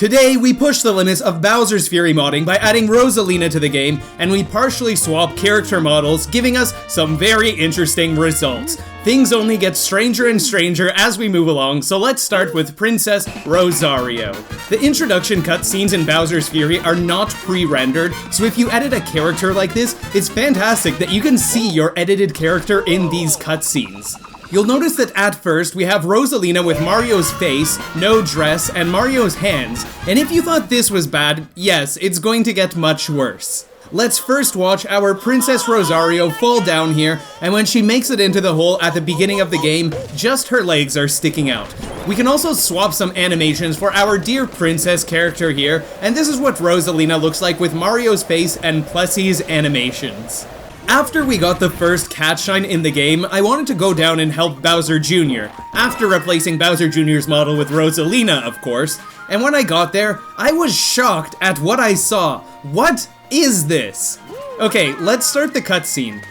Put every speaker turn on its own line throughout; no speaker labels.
Today, we push the limits of Bowser's Fury modding by adding Rosalina to the game, and we partially swap character models, giving us some very interesting results. Things only get stranger and stranger as we move along, so let's start with Princess Rosario. The introduction cutscenes in Bowser's Fury are not pre-rendered, so if you edit a character like this, it's fantastic that you can see your edited character in these cutscenes. You'll notice that at first we have Rosalina with Mario's face, no dress, and Mario's hands, and if you thought this was bad, yes, it's going to get much worse. Let's first watch our Princess Rosario fall down here, and when she makes it into the hole at the beginning of the game, just her legs are sticking out. We can also swap some animations for our dear princess character here, and this is what Rosalina looks like with Mario's face and Plessie's animations. After we got the first cat shine in the game, I wanted to go down and help Bowser Jr., after replacing Bowser Jr.'s model with Rosalina, of course, and when I got there, I was shocked at what I saw. What is this? Okay, let's start the cutscene.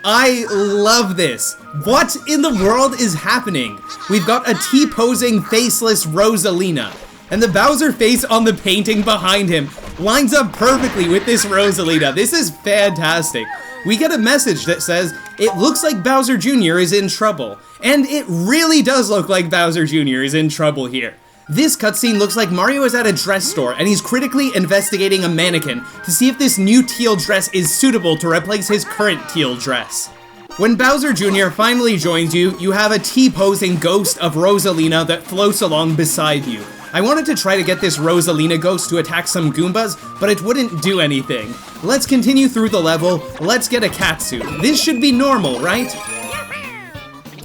I love this. What in the world is happening? We've got a T-posing faceless Rosalina, and the Bowser face on the painting behind him lines up perfectly with this Rosalina. This is fantastic. We get a message that says, it looks like Bowser Jr. is in trouble. And it really does look like Bowser Jr. is in trouble here. This cutscene looks like Mario is at a dress store and he's critically investigating a mannequin to see if this new teal dress is suitable to replace his current teal dress. When Bowser Jr. finally joins you, you have a T-posing ghost of Rosalina that floats along beside you. I wanted to try to get this Rosalina ghost to attack some Goombas, but it wouldn't do anything. Let's continue through the level. Let's get a catsuit. This should be normal, right?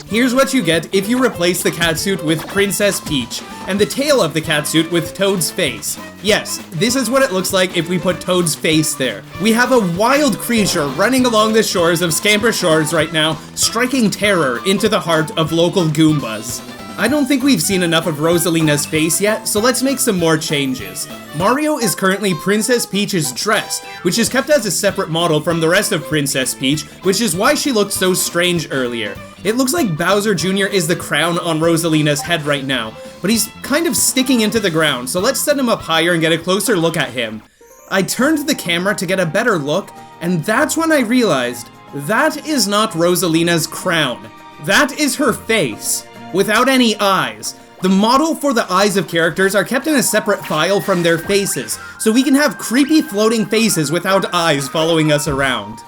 Here's what you get if you replace the catsuit with Princess Peach, and the tail of the catsuit with Toad's face. Yes, this is what it looks like if we put Toad's face there. We have a wild creature running along the shores of Scamper Shores right now, striking terror into the heart of local Goombas. I don't think we've seen enough of Rosalina's face yet, so let's make some more changes. Mario is currently Princess Peach's dress, which is kept as a separate model from the rest of Princess Peach, which is why she looked so strange earlier. It looks like Bowser Jr. is the crown on Rosalina's head right now, but he's kind of sticking into the ground, so let's set him up higher and get a closer look at him. I turned the camera to get a better look, and that's when I realized that is not Rosalina's crown. That is her face, without any eyes. The model for the eyes of characters are kept in a separate file from their faces, so we can have creepy floating faces without eyes following us around.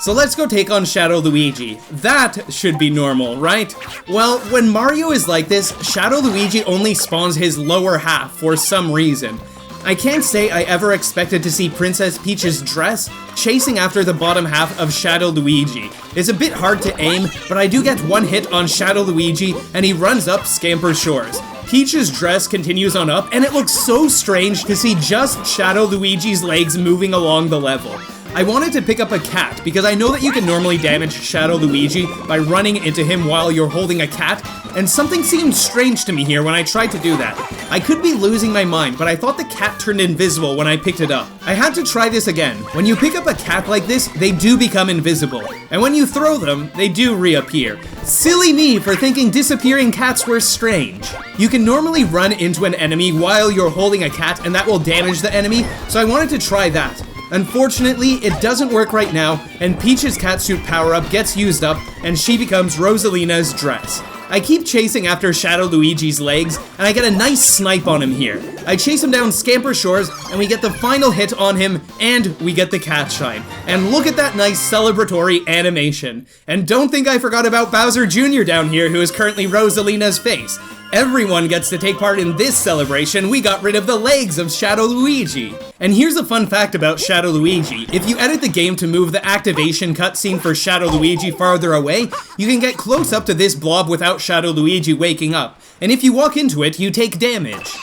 So let's go take on Shadow Luigi. That should be normal, right? Well, when Mario is like this, Shadow Luigi only spawns his lower half for some reason. I can't say I ever expected to see Princess Peach's dress chasing after the bottom half of Shadow Luigi. It's a bit hard to aim, but I do get one hit on Shadow Luigi and he runs up Scamper Shores. Peach's dress continues on up and it looks so strange to see just Shadow Luigi's legs moving along the level. I wanted to pick up a cat because I know that you can normally damage Shadow Luigi by running into him while you're holding a cat, and something seemed strange to me here when I tried to do that. I could be losing my mind, but I thought the cat turned invisible when I picked it up. I had to try this again. When you pick up a cat like this, they do become invisible, and when you throw them, they do reappear. Silly me for thinking disappearing cats were strange. You can normally run into an enemy while you're holding a cat and that will damage the enemy, so I wanted to try that. Unfortunately, it doesn't work right now, and Peach's catsuit power-up gets used up, and she becomes Rosalina's dress. I keep chasing after Shadow Luigi's legs, and I get a nice snipe on him here. I chase him down Scamper Shores, and we get the final hit on him, and we get the cat shine. And look at that nice celebratory animation. And don't think I forgot about Bowser Jr. down here, who is currently Rosalina's face. Everyone gets to take part in this celebration. We got rid of the legs of Shadow Luigi. And here's a fun fact about Shadow Luigi. If you edit the game to move the activation cutscene for Shadow Luigi farther away, you can get close up to this blob without Shadow Luigi waking up. And if you walk into it, you take damage.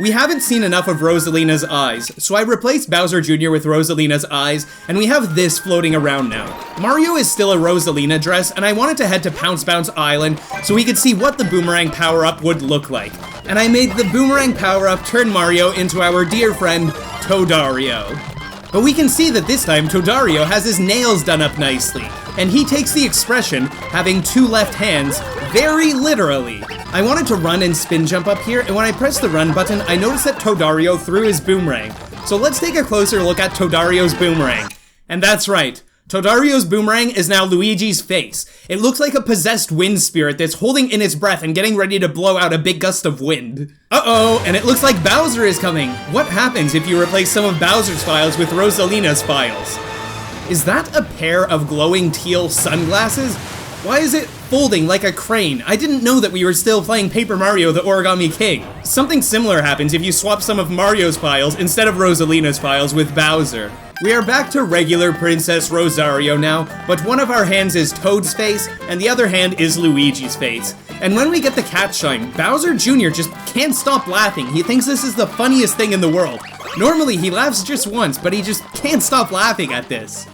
We haven't seen enough of Rosalina's eyes, so I replaced Bowser Jr. with Rosalina's eyes, and we have this floating around now. Mario is still a Rosalina dress, and I wanted to head to Pounce Bounce Island so we could see what the boomerang power-up would look like. And I made the boomerang power-up turn Mario into our dear friend, Toadario. But we can see that this time Toadario has his nails done up nicely. and he takes the expression, having 2 left hands, very literally. I wanted to run and spin jump up here, and when I pressed the run button, I noticed that Toadario threw his boomerang. So let's take a closer look at Toadario's boomerang. And that's right. Toadario's boomerang is now Luigi's face. It looks like a possessed wind spirit that's holding in its breath and getting ready to blow out a big gust of wind. Uh-oh, and it looks like Bowser is coming. What happens if you replace some of Bowser's files with Rosalina's files? Is that a pair of glowing teal sunglasses? Why is it folding like a crane? I didn't know that we were still playing Paper Mario the Origami King. Something similar happens if you swap some of Mario's files instead of Rosalina's files with Bowser. We are back to regular Princess Rosario now, but one of our hands is Toad's face, and the other hand is Luigi's face. And when we get the cat shine, Bowser Jr. just can't stop laughing. He thinks this is the funniest thing in the world. Normally he laughs just once, but he just can't stop laughing at this.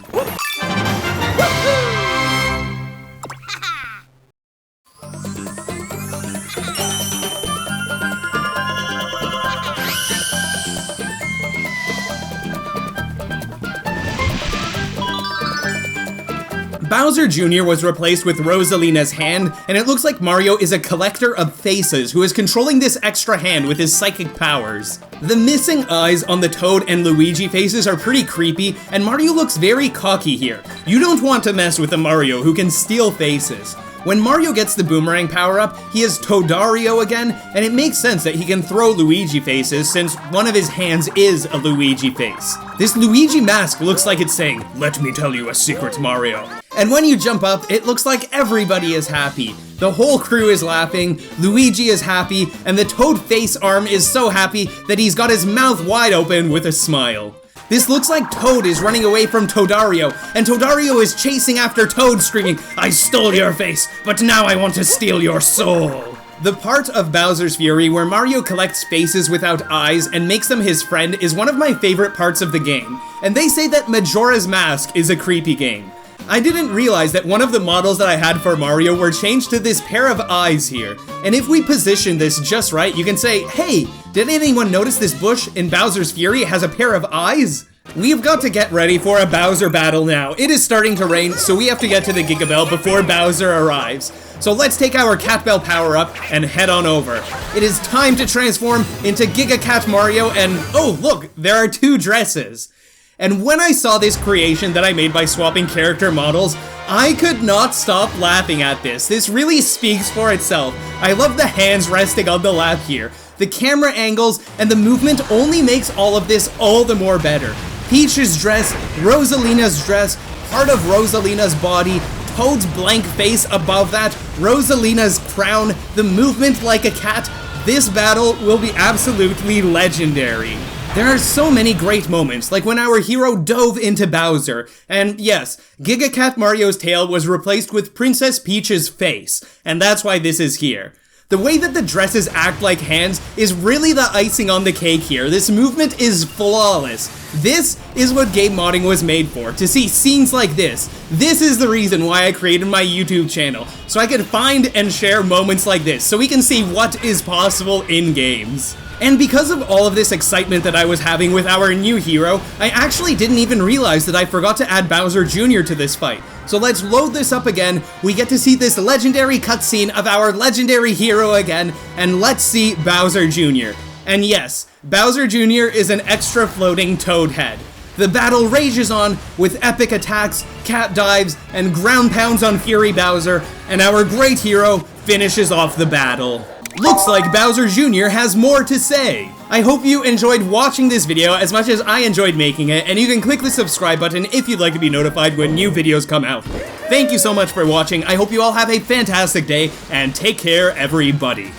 Bowser Jr. was replaced with Rosalina's hand, and it looks like Mario is a collector of faces who is controlling this extra hand with his psychic powers. The missing eyes on the Toad and Luigi faces are pretty creepy, and Mario looks very cocky here. You don't want to mess with a Mario who can steal faces. When Mario gets the boomerang power-up, he is Toadario again, and it makes sense that he can throw Luigi faces since one of his hands is a Luigi face. This Luigi mask looks like it's saying, "Let me tell you a secret, Mario." And when you jump up, it looks like everybody is happy. The whole crew is laughing, Luigi is happy, and the Toad face arm is so happy that he's got his mouth wide open with a smile. This looks like Toad is running away from Toadario, and Toadario is chasing after Toad, screaming, "I stole your face, but now I want to steal your soul." The part of Bowser's Fury where Mario collects faces without eyes and makes them his friend is one of my favorite parts of the game, and they say that Majora's Mask is a creepy game. I didn't realize that one of the models that I had for Mario were changed to this pair of eyes here, and if we position this just right, you can say, "Hey, did anyone notice this bush in Bowser's Fury has a pair of eyes?" We've got to get ready for a Bowser battle now. It is starting to rain, so we have to get to the Giga Bell before Bowser arrives. So let's take our Cat Bell power up and head on over. It is time to transform into Giga Cat Mario, and oh look, there are 2 dresses. And when I saw this creation that I made by swapping character models, I could not stop laughing at this. This really speaks for itself. I love the hands resting on the lap here. The camera angles and the movement only makes all of this all the more better. Peach's dress, Rosalina's dress, part of Rosalina's body, Toad's blank face above that, Rosalina's crown, the movement like a cat. This battle will be absolutely legendary. There are so many great moments, like when our hero dove into Bowser, and yes, Giga Cat Mario's tail was replaced with Princess Peach's face, and that's why this is here. The way that the dresses act like hands is really the icing on the cake here. This movement is flawless. This is what game modding was made for, to see scenes like this. This is the reason why I created my YouTube channel, so I could find and share moments like this, so we can see what is possible in games. And because of all of this excitement that I was having with our new hero, I actually didn't even realize that I forgot to add Bowser Jr. to this fight. So let's load this up again, we get to see this legendary cutscene of our legendary hero again, and let's see Bowser Jr. And yes, Bowser Jr. is an extra floating Toad head. The battle rages on with epic attacks, cat dives, and ground pounds on Fury Bowser, and our great hero finishes off the battle. Looks like Bowser Jr. has more to say. I hope you enjoyed watching this video as much as I enjoyed making it, and you can click the subscribe button if you'd like to be notified when new videos come out. Thank you so much for watching, I hope you all have a fantastic day, and take care everybody.